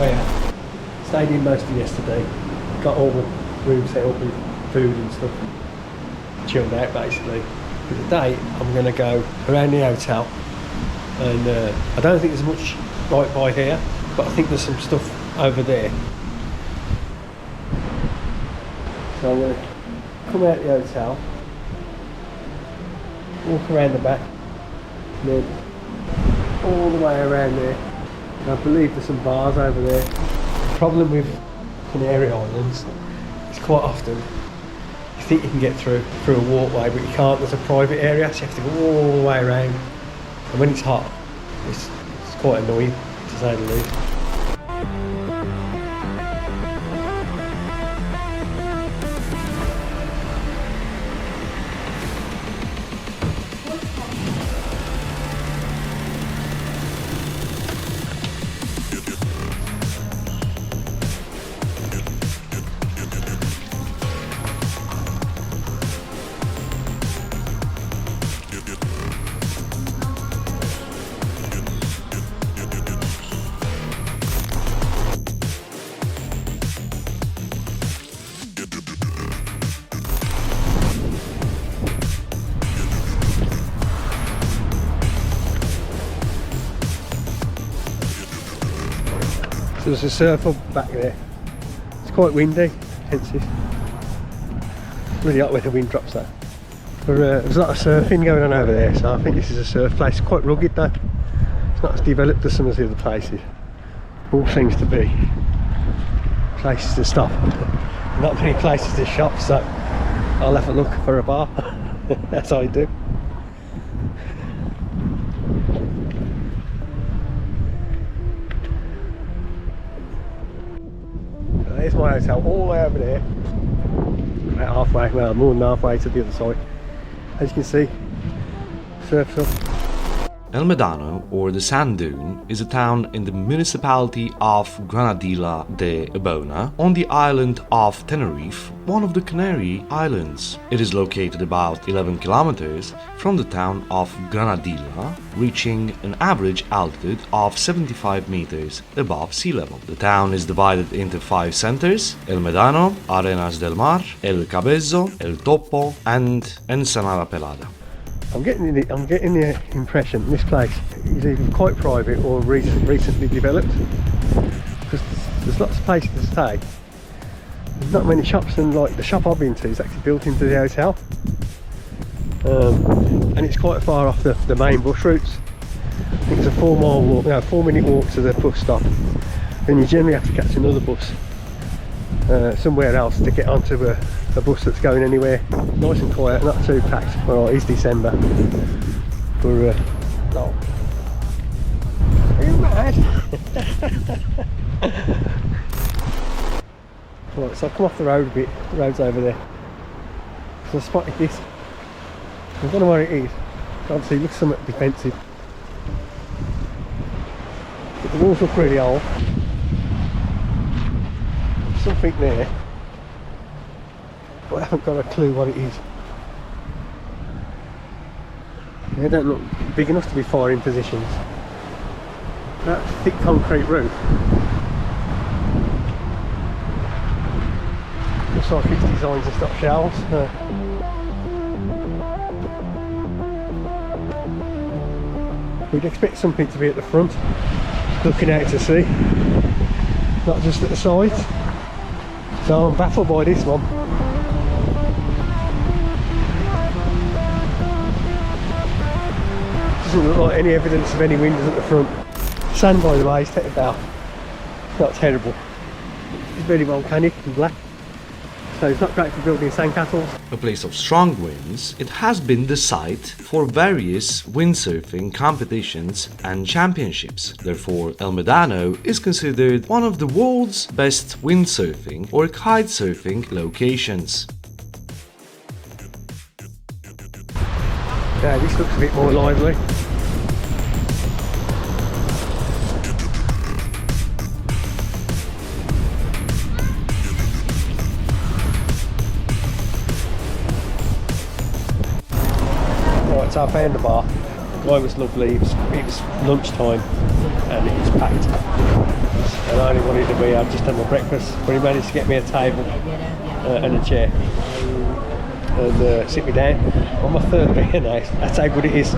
where stayed in most of yesterday. Got all the rooms set up with food and stuff. Chilled out basically. But today I'm going to go around the hotel, and I don't think there's much right by here, but I think there's some stuff over there. So I'm going to come out the hotel, walk around the back, and then all the way around there. And I believe there's some bars over there. The problem with Canary Islands is quite often you think you can get through a walkway, but you can't. There's a private area, so you have to go all the way around. And when it's hot, it's quite annoying, to say the least. So there's a surf up back there. It's quite windy, hence it's really hot when the wind drops though. But there's a lot of surfing going on over there, so I think this is a surf place. It's quite rugged though. It's not as developed as some of the other places. All seems to be places to stop. Not many places to shop, so I'll have a look for a bar. That's how I do. There's my hotel all the way over there, about halfway, well more than halfway to the other side. As you can see, surf's up. Medano, or the Sand Dune, is a town in the municipality of Granadilla de Abona on the island of Tenerife, one of the Canary Islands. It is located about 11 kilometers from the town of Granadilla, reaching an average altitude of 75 meters above sea level. The town is divided into 5 centers: El Medano, Arenas del Mar, El Cabezo, El Topo and Ensenada Pelada. I'm getting the impression this place is either quite private or recently developed, because there's lots of places to stay. There's not many shops, and like the shop I've been to is actually built into the hotel, and it's quite far off the main bus routes. I think it's a 4-mile walk, 4-minute walk to the bus stop. Then you generally have to catch another bus somewhere else to get onto a bus that's going anywhere. Nice and quiet, not too packed. Well, it is December. But no. Are you mad? Right, so I've come off the road a bit. The road's over there. So I spotted this. I don't know where it is. Obviously, it looks somewhat defensive. But the walls look really old. There's something there. I haven't got a clue what it is. They don't look big enough to be firing positions. That thick concrete roof looks like it's designed to stop shells. We'd expect something to be at the front, looking out to sea, not just at the sides. So I'm baffled by this one. Doesn't look like any evidence of any windows at the front. Sand, by the way, is tetted out. It's not terrible. It's very volcanic and black, so it's not great for building sandcastles. A place of strong winds, it has been the site for various windsurfing competitions and championships. Therefore, El Medano is considered one of the world's best windsurfing or kitesurfing locations. Yeah, this looks a bit more lively. Right, so I found the bar. The guy was lovely. It was lunchtime and it was packed. and I only wanted to be, I'd just had my breakfast, but he managed to get me a table and a chair and sit me down. On my third beer now, that's how good it is. I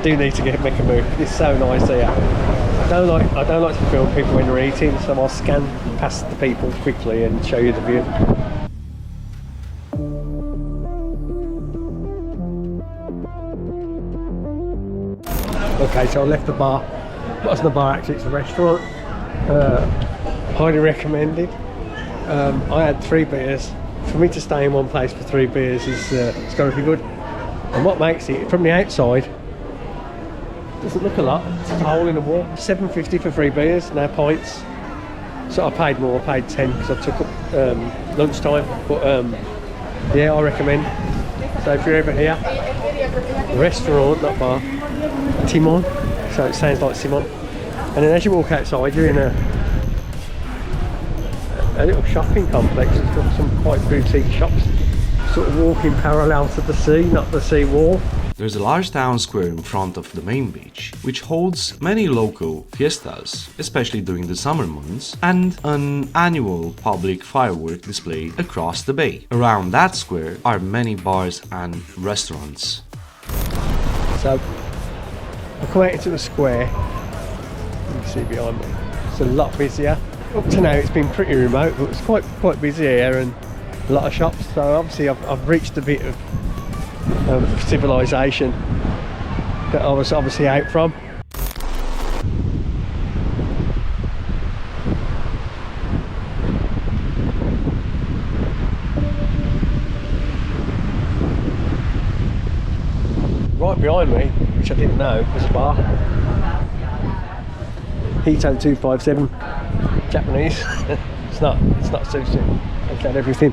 do need to make a move. It's so nice here. I don't like to film people when they're eating, so I'll scan past the people quickly and show you the view. Okay, so I left the bar. What's the bar actually? It's a restaurant. Highly recommended. I had 3 beers. For me to stay in one place for 3 beers is it's got to be good. And what makes it, from the outside, doesn't look a lot. It's a hole in the wall. $7.50 for 3 beers, now pints. So I paid more. I paid 10 because I took up lunchtime. But yeah, I recommend. So if you're ever here, restaurant, not bar. Timon, so it sounds like Simon. And then as you walk outside, you're in a little shopping complex. It's got some quite boutique shops, sort of walking parallel to the sea, not the sea wall. There's a large town square in front of the main beach, which holds many local fiestas, especially during the summer months, and an annual public firework display across the bay. Around that square are many bars and restaurants. So I come out into the square. You can see behind me. It's a lot busier. Up to now it's been pretty remote, but it's quite busy here and a lot of shops. So obviously I've reached a bit of civilization that I was obviously out from. Right behind me, which I didn't know, was a bar. Hito 257, Japanese. it's not sushi. I've had everything.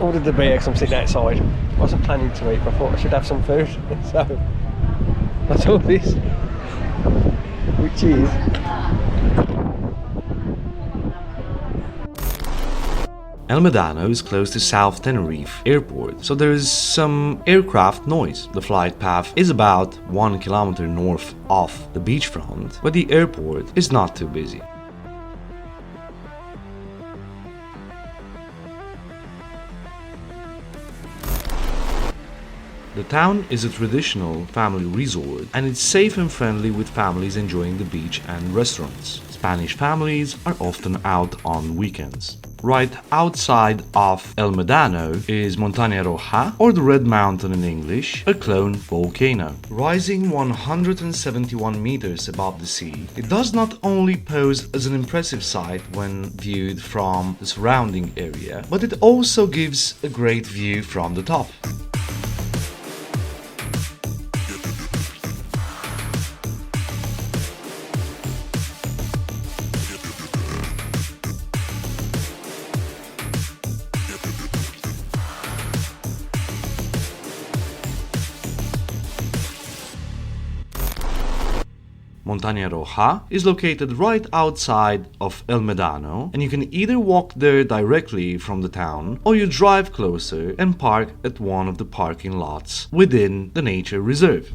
Ordered the beer because I'm sitting outside. Wasn't planning to eat, but I thought I should have some food. So I took this, which is Medano is close to South Tenerife Airport, so there is some aircraft noise. The flight path is about 1 kilometer north of the beachfront, but the airport is not too busy. The town is a traditional family resort and it's safe and friendly with families enjoying the beach and restaurants. Spanish families are often out on weekends. Right outside of El Medano is Montaña Roja, or the Red Mountain in English, a clone volcano. Rising 171 meters above the sea, it does not only pose as an impressive sight when viewed from the surrounding area, but it also gives a great view from the top. Montaña Roja is located right outside of El Medano, and you can either walk there directly from the town or you drive closer and park at one of the parking lots within the nature reserve.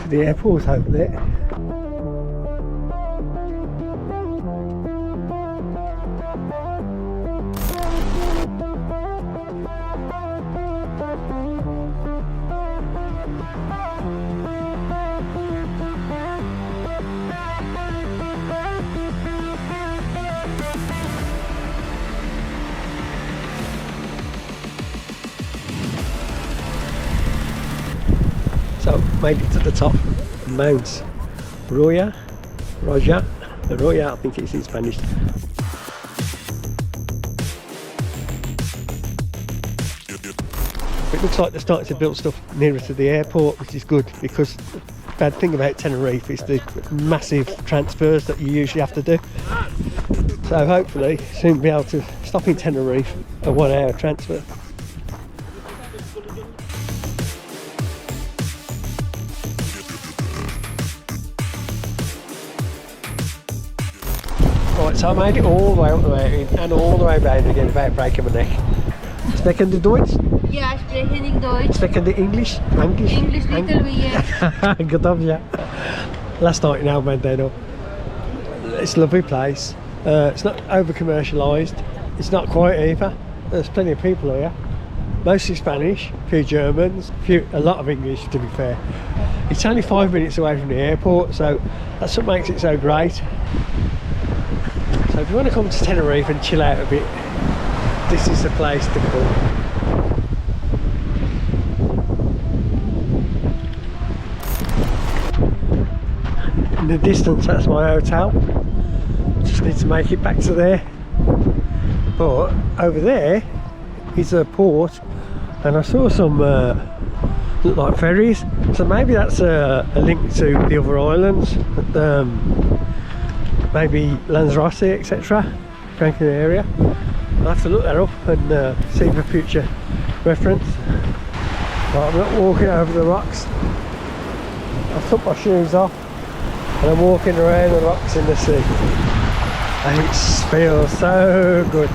The airport's over there. So made it to the top, Mount Roja, I think it's in Spanish. It looks like they're starting to build stuff nearer to the airport, which is good, because the bad thing about Tenerife is the massive transfers that you usually have to do. So hopefully soon be able to stop in Tenerife, a 1 hour transfer. Right, So I made it all the way up the mountain and all the way down again without breaking my neck. Spreken de Deutsch? Ja, ich spreche nicht Deutsch. Spreken de English? English little bit. Good of you. Last night in Medano. It's a lovely place. It's not over commercialised. It's not quite either. There's plenty of people here. Mostly Spanish, a few Germans, a lot of English to be fair. It's only 5 minutes away from the airport, so that's what makes it so great. So if you want to come to Tenerife and chill out a bit, this is the place to come. In the distance, that's my hotel. Just need to make it back to there. But over there is a port, and I saw some look like ferries. So maybe that's a link to the other islands, maybe Lanzarote, etc. Gran Canaria. I'll have to look that up and see for future reference. But I'm not walking over the rocks. I've took my shoes off and I'm walking around the rocks in the sea. And it feels so good.